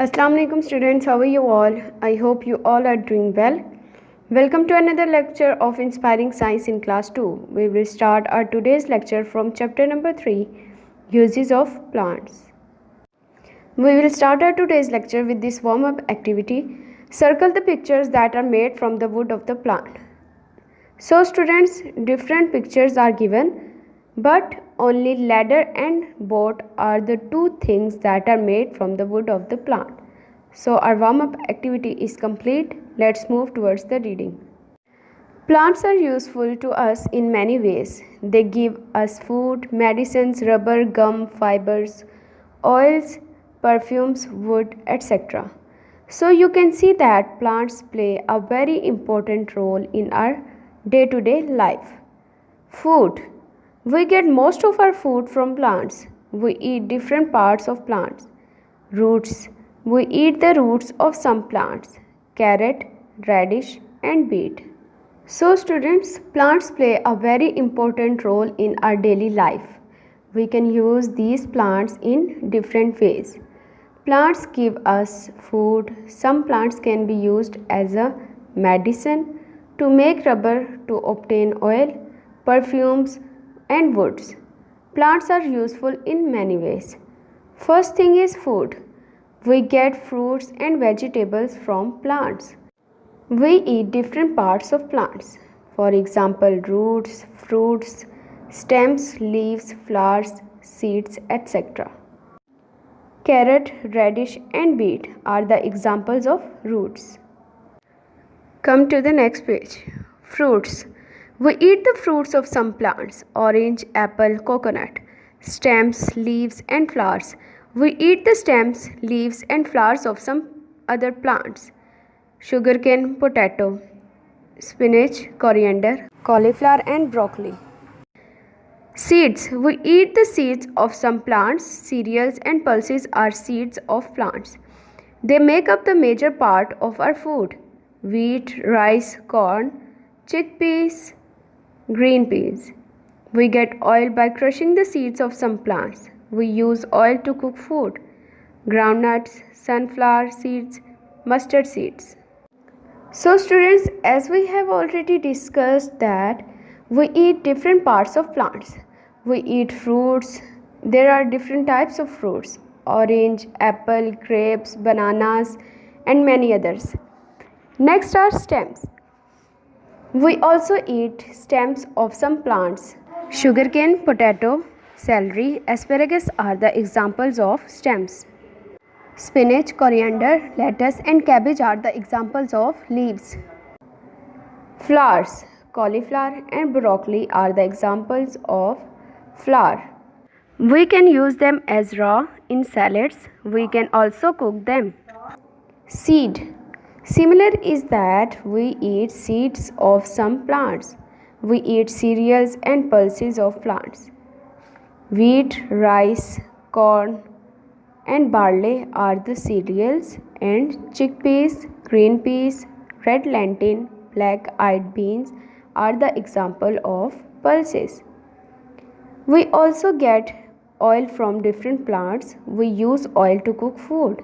Assalamu alaikum students, how are you all? I hope you all are doing well. Welcome to another lecture of Inspiring Science in class 2. We will start our today's lecture from chapter number 3, Uses of Plants. We will start our today's lecture with this warm-up activity. Circle the pictures that are made from the wood of the plant. So students, different pictures are given, but only ladder and boat are the two things that are made from the wood of the plant. So our warm-up activity is complete. Let's move towards the reading. Plants are useful to us in many ways. They give us food, medicines, rubber, gum, fibers, oils, perfumes, wood, etc. So you can see that plants play a very important role in our day-to-day life. Food. We get most of our food from plants. We eat different parts of plants. Roots. We eat the roots of some plants. Carrot, radish and beet. So students, plants play a very important role in our daily life. We can use these plants in different ways. Plants give us food. Some plants can be used as a medicine, to make rubber, to obtain oil, perfumes and woods. Plants are useful in many ways. First thing is food. We get fruits and vegetables from plants. We eat different parts of plants. For example, roots, fruits, stems, leaves, flowers, seeds, etc. Carrot, radish and beet are the examples of roots. Come to the next page. Fruits. We eat the fruits of some plants: orange, apple, coconut. Stems, leaves and flowers. We eat the stems, leaves and flowers of some other plants: sugarcane, potato, spinach, coriander, cauliflower and broccoli. Seeds. We eat the seeds of some plants. Cereals and pulses are seeds of plants. They make up the major part of our food: wheat, rice, corn, chickpeas, green peas. We get oil by crushing the seeds of some plants. We use oil to cook food: groundnuts, sunflower seeds, mustard seeds. So students, as we have already discussed that we eat different parts of plants. We eat fruits. There are different types of fruits: orange, apple, grapes, bananas and many others. Next are stems. We also eat stems of some plants. Sugarcane, potato, celery, asparagus are the examples of stems. Spinach, coriander, lettuce and cabbage are the examples of leaves. Flowers. Cauliflower and broccoli are the examples of flower. We can use them as raw in salads. We can also cook them. Seed. Similar is that we eat seeds of some plants. We eat cereals and pulses of plants. Wheat, rice, corn and barley are the cereals, and chickpeas, green peas, red lentil, black-eyed beans are the example of pulses. We also get oil from different plants. We use oil to cook food.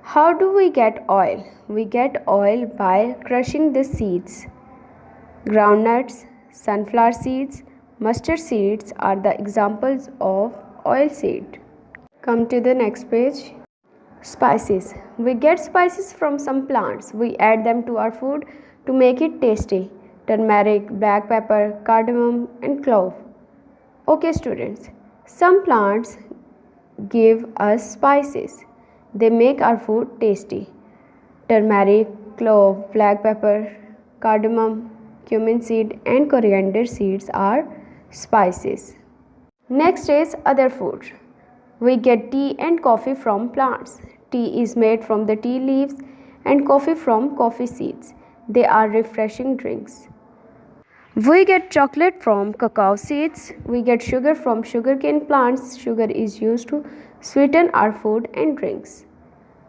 How do we get oil? We get oil by crushing the seeds. Groundnuts, sunflower seeds, mustard seeds are the examples of oil seed. Come to the next page. Spices. We get spices from some plants. We add them to our food to make it tasty: turmeric, black pepper, cardamom and clove. Okay students, some plants give us spices. They make our food tasty: turmeric, clove, black pepper, cardamom, cumin seed and coriander seeds are spices. Next is other food. We get tea and coffee from plants. Tea is made from the tea leaves and coffee from coffee seeds. They are refreshing drinks. We get chocolate from cacao seeds. We get sugar from sugarcane plants. Sugar is used to sweeten our food and drinks.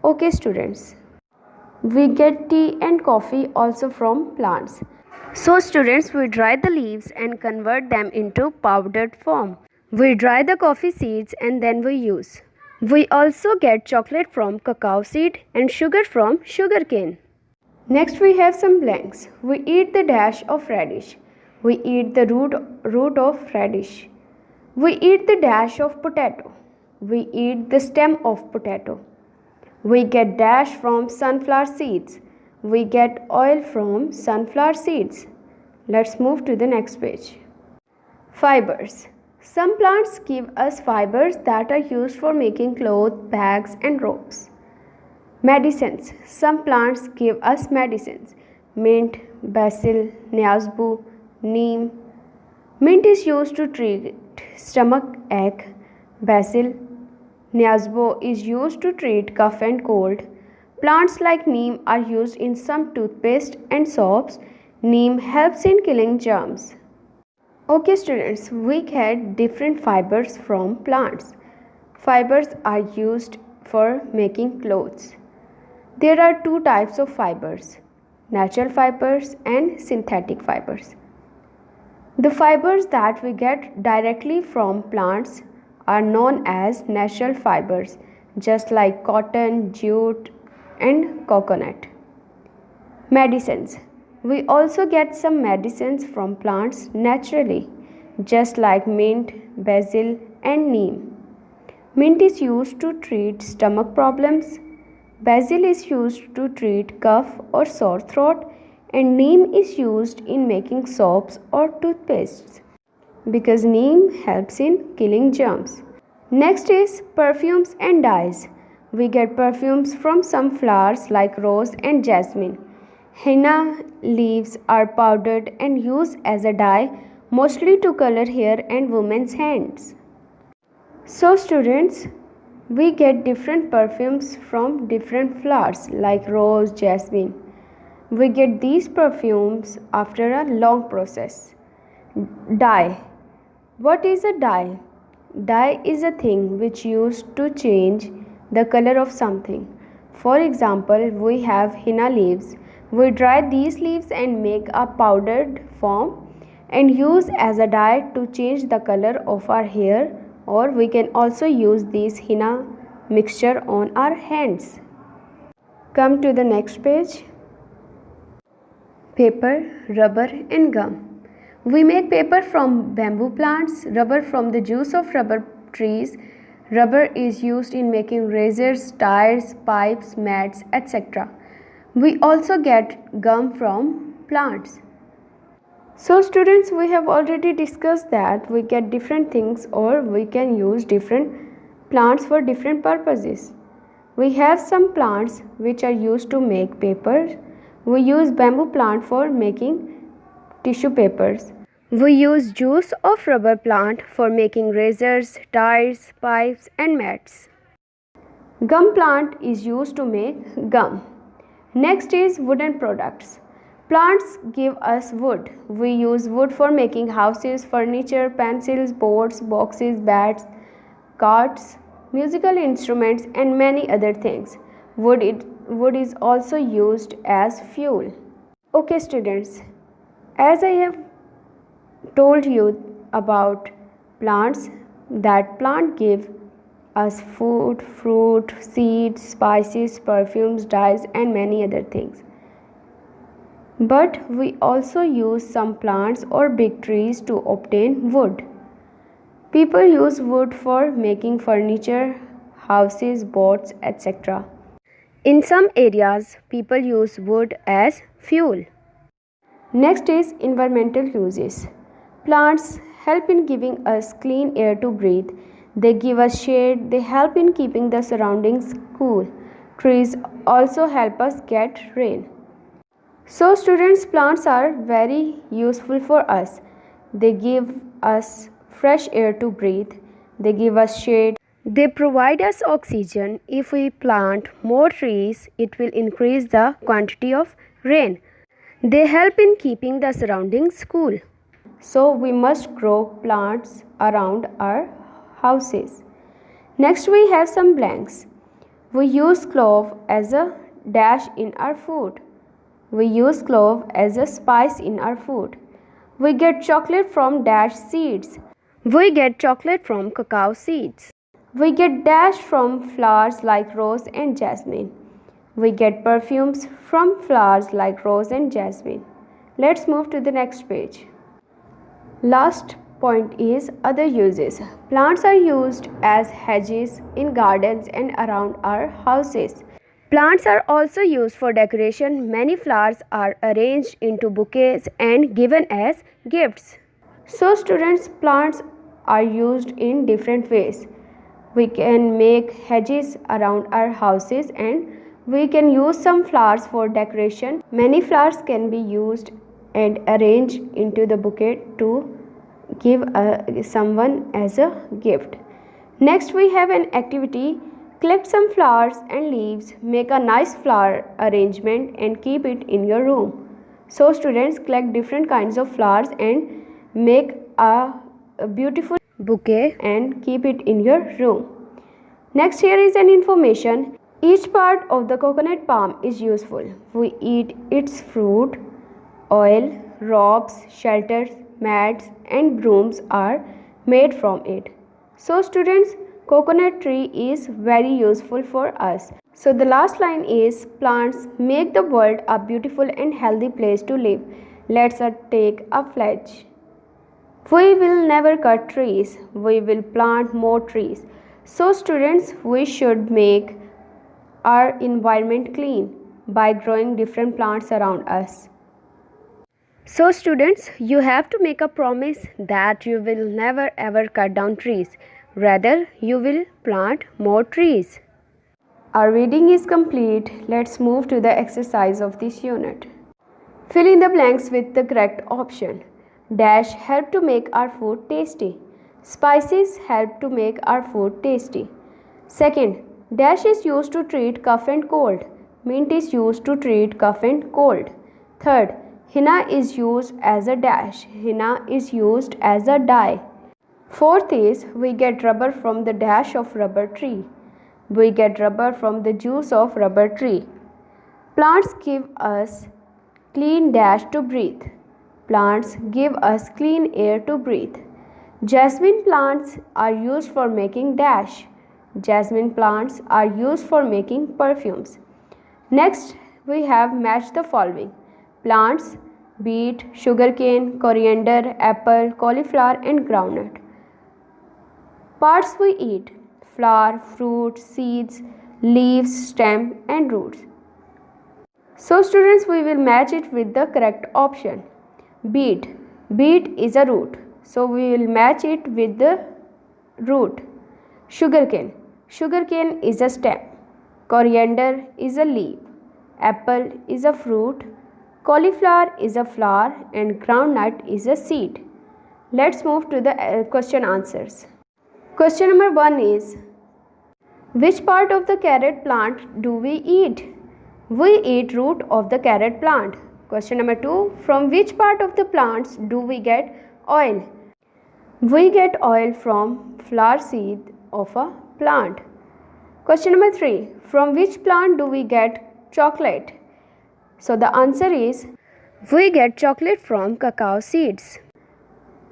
Okay students, we get tea and coffee also from plants. So students, we dry the leaves and convert them into powdered form. We dry the coffee seeds and then we use We also get chocolate from cacao seed and sugar from sugarcane. Next we have some blanks. We eat the dash of radish. We eat the root of radish. We eat the dash of potato. We eat the stem of potato. We get dash from sunflower seeds. We get oil from sunflower seeds. Let's move to the next page. Fibers. Some plants give us fibers that are used for making clothes, bags, and ropes. Medicines. Some plants give us medicines. Mint, basil, nyasbu, neem. Mint is used to treat stomach ache. Basil, nyasbu is used to treat cough and cold. Plants like neem are used in some toothpaste and soaps. Neem helps in killing germs. Okay students, we get different fibers from plants. Fibers are used for making clothes. There are two types of fibers, natural fibers and synthetic fibers. The fibers that we get directly from plants are known as natural fibers, just like cotton, jute, and coconut. Medicines. We also get some medicines from plants naturally, just like mint, basil, and neem. Mint is used to treat stomach problems, basil is used to treat cough or sore throat, and neem is used in making soaps or toothpastes because neem helps in killing germs. Next is perfumes and dyes. We get perfumes from some flowers like rose and jasmine. Henna leaves are powdered and used as a dye, mostly to color hair and women's hands. So students, we get different perfumes from different flowers like rose, jasmine. We get these perfumes after a long process. Dye. What is a dye? Dye is a thing which used to change the color of something. For example, we have henna leaves. We dry these leaves and make a powdered form and use as a dye to change the color of our hair, or we can also use this henna mixture on our hands. Come to the next page. Paper, rubber and gum. We make paper from bamboo plants, rubber from the juice of rubber trees. Rubber is used in making razors, tires, pipes, mats, etc. We also get gum from plants. So students, we have already discussed that we get different things or we can use different plants for different purposes. We have some plants which are used to make paper. We use bamboo plant for making tissue papers. We use juice of rubber plant for making razors, tires, pipes and mats. Gum plant is used to make gum. Next is wooden products. Plants give us wood. We use wood for making houses, furniture, pencils, boards, boxes, bats, carts, musical instruments and many other things. Wood is also used as fuel. Okay students, as I have told you about plants, that plant give us food, fruit, seeds, spices, perfumes, dyes and many other things. But we also use some plants or big trees to obtain wood. People use wood for making furniture, houses, boats, etc. In some areas, people use wood as fuel. Next is environmental uses. Plants help in giving us clean air to breathe. They give us shade, they help in keeping the surroundings cool. Trees also help us get rain. So students, plants are very useful for us. They give us fresh air to breathe. They give us shade. They provide us oxygen. If we plant more trees, it will increase the quantity of rain. They help in keeping the surroundings cool. So we must grow plants around our houses. Next we have some blanks. We use clove as a dash in our food. We use clove as a spice in our food. We get chocolate from dash seeds. We get chocolate from cacao seeds. We get dash from flowers like rose and jasmine. We get perfumes from flowers like rose and jasmine. Let's move to the next page. Last point is other uses. Plants are used as hedges in gardens and around our houses. Plants are also used for decoration. Many flowers are arranged into bouquets and given as gifts. So students, plants are used in different ways. We can make hedges around our houses and we can use some flowers for decoration. Many flowers can be used and arranged into the bouquet to give someone as a gift. Next we have an activity. Collect some flowers and leaves, make a nice flower arrangement and keep it in your room. So students, collect different kinds of flowers and make a beautiful bouquet and keep it in your room. Next, here is an information. Each part of the coconut palm is useful. We eat its fruit, oil, ropes, shelters, mats and brooms are made from it. So students, coconut tree is very useful for us. So the last line is, plants make the world a beautiful and healthy place to live. Let's take a pledge. We will never cut trees. We will plant more trees. So students, we should make our environment clean by growing different plants around us. So students, you have to make a promise that you will never ever cut down trees. Rather, you will plant more trees. Our reading is complete. Let's move to the exercise of this unit. Fill in the blanks with the correct option. Dash help to make our food tasty. Spices help to make our food tasty. Second, dash is used to treat cough and cold. Mint is used to treat cough and cold. Third, henna is used as a dash. Henna is used as a dye. Fourth is, we get rubber from the dash of rubber tree. We get rubber from the juice of rubber tree. Plants give us clean dash to breathe. Plants give us clean air to breathe. Jasmine plants are used for making dash. Jasmine plants are used for making perfumes. Next, we have match the following. Plants: beet, sugarcane, coriander, apple, cauliflower and groundnut. Parts we eat: flower, fruit, seeds, leaves, stem and roots. So students, we will match it with the correct option. Beet. Beet is a root. So we will match it with the root. Sugarcane. Sugarcane is a stem. Coriander is a leaf. Apple is a fruit. Cauliflower is a flower and groundnut is a seed. Let's move to the question answers. Question number 1 is, which part of the carrot plant do we eat? We eat root of the carrot plant. Question number 2, from which part of the plants do we get oil? We get oil from flower seed of a plant. Question number 3, from which plant do we get chocolate? So the answer is, we get chocolate from cacao seeds.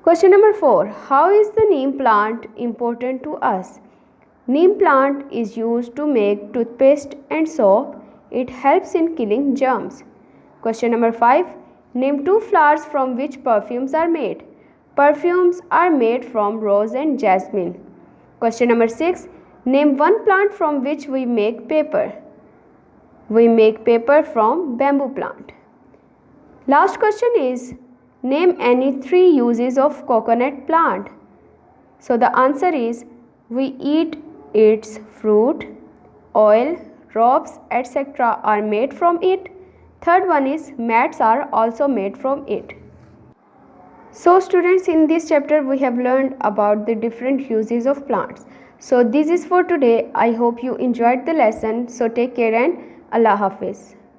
Question number 4, how is the neem plant important to us? Neem plant is used to make toothpaste and soap. It helps in killing germs. Question number 5, name 2 flowers from which perfumes are made. Perfumes are made from rose and jasmine. Question number 6, name 1 plant from which we make paper. We make paper from bamboo plant. Last question is, name any 3 uses of coconut plant. So the answer is, we eat its fruit, oil, ropes, etc. are made from it. Third one is, mats are also made from it. So students, in this chapter we have learned about the different uses of plants. So this is for today. I hope you enjoyed the lesson. So take care and Allah Hafiz.